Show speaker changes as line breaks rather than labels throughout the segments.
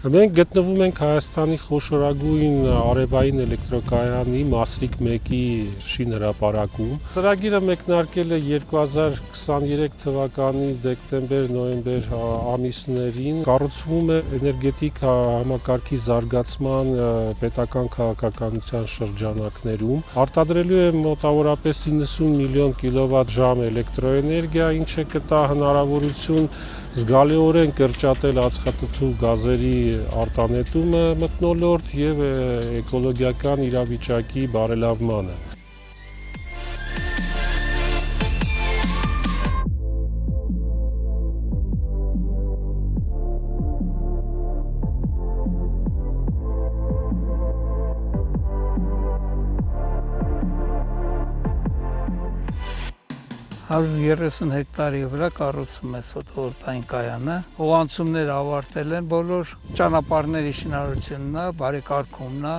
Մենք գտնվում ենք Հայաստանի խոշորագույն արևային էլեկտրակայանի Մասրիկ 1-ի շինհրապարակում։ Ծրագիրը մեկնարկել է 2023 թվականի դեկտեմբեր-նոյեմբեր ամիսներին։ Կառուցվում է էներգետիկ համակարգի զարգացման պետական քաղաքականության շրջանակներում։ Արտադրելու է մոտավորապես 90 միլիոն կիլովատ-ժամ էլեկտրոէներգիա, ինչը կտա հնարավորություն զգալիորեն կրճատել ածխաթթու գազերի արտանետումը մթնոլորտ եւ էկոլոգիական իրավիճակի բարելավմանը։
«130 հեկտարի վրա կառուցում է ֆոտովոլտային կայանը։ Հողանցումներ ավարտել են բոլոր, ճանապարհների շինարարությունն է, բարեկարգումն է։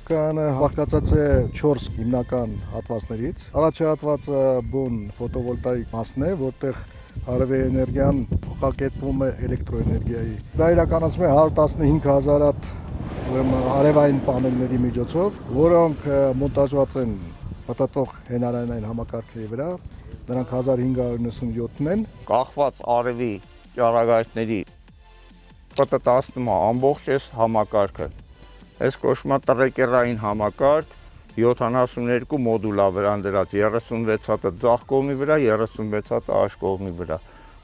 Կայանը բաղկացած է 4 հիմնական հատվածներից։ Առաջի հատվածը բուն ֆոտովոլտայիկ մասն է, որտեղ արևի էներգիան փոխակերպվում է էլեկտրոէներգիայի։ Դա իրականացվում է 115,000 հատ արևային պանելների միջոցով, որոնք մոնտաժված են պատատող հենարանային համակարգերի վրա։ Նրանք 1597-ն են։
Կախված արևի ճառագայթների պատտասնում է ամբողջ այս համակարգը։ Այս կոչվում է տրեկերային համակարգ, 72 մոդուլ է վրան դրած, 36 հատը ձախ կողմի վրա, 36 հատը աջ կողմի վրա։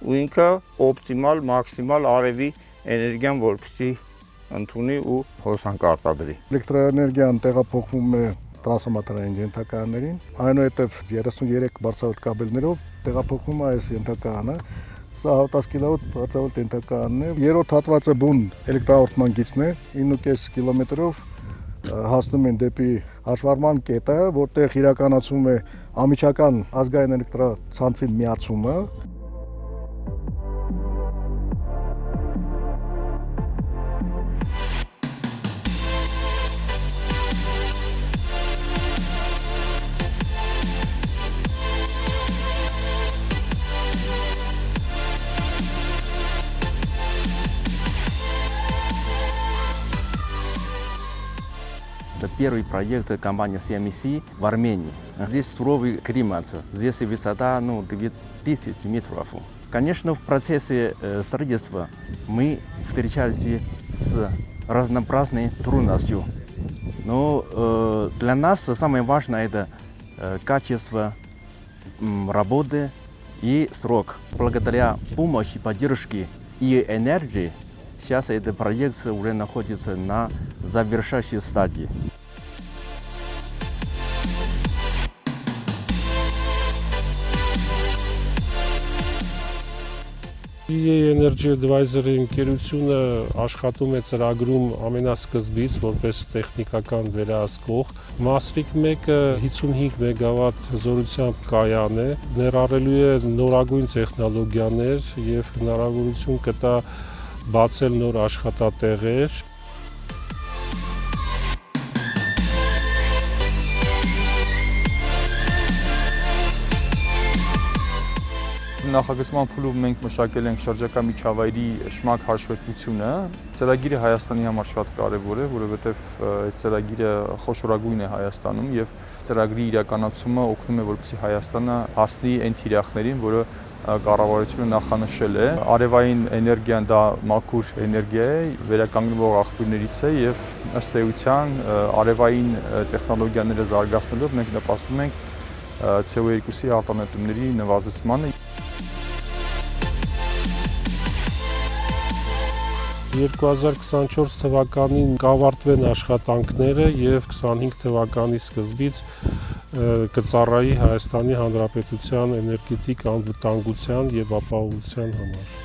Ու ինքը օպտիմալ, մաքսիմալ արևի էներգիան որպեսզի ընդունի ու հոսանք արտադրի։
Էլեկտրոէներգիան տեղափոխվում է տրասամատրային ենթակայաններին, այնուհետև 33 բարձրավետ կաբելներով տեղափոխվում է այս ենթակայանը։ Սա 10 կիլովոտ բարձրավետ ենթակայանն է։ Երրորդ հատվածը բուն էլեկտրաարտման գիծն է, 9.5 կիլոմետրով հասնում են դեպի հաշվառման կետը, որտեղ իրականացվում է ամիջական ազգային էլեկտրացանցին միացումը։
Это первый проект компании CMC в Армении. Здесь суровый климат, здесь высота 2000 метров. Конечно, в процессе строительства мы встречались с разнообразной трудностью. Но для нас самое важное это качество работы и срок. Благодаря помощи, поддержке и энергии сейчас этот проект уже находится на завершающей стадии.
EA Energy Advisory ընկերությունը աշխատում է ծրագրում ամենասկզբից որպես տեխնիկական վերահսկող։ Մասրիկ 1-ը 55 մեգավատ զորությամբ կայան է, ներառելու է նորագույն տեխնոլոգիաներ եւ հնարավորություն կտա բացել նոր աշխատատեղեր։
Նախագծման փուլում մենք մշակել ենք շրջակա միջավայրի շմակ հաշվետվությունը։ Ծրագիրը Հայաստանի համար շատ կարևոր է, որովհետև այդ ծրագիրը խոշորագույն է Հայաստանում եւ ծրագրի իրականացումը օգնում է, որպեսզի Հայաստանը հասնի այն թիրախներին, որը կառավարությունը նախանշել է։ Արևային էներգիան դա մաքուր էներգիա է, վերականգնվող աղբյուրներից է եւ ըստ էության արևային տեխնոլոգիաները զարգացնելով մենք նպաստում ենք CO2-ի արտանետումների նվազեցմանը։
2024 թվականին կավարտվեն աշխատանքները եւ 25 թվականի սկզբից կծառայի Հայաստանի Հանրապետության էներգետիկ անվտանգության եւ ապահովության համար։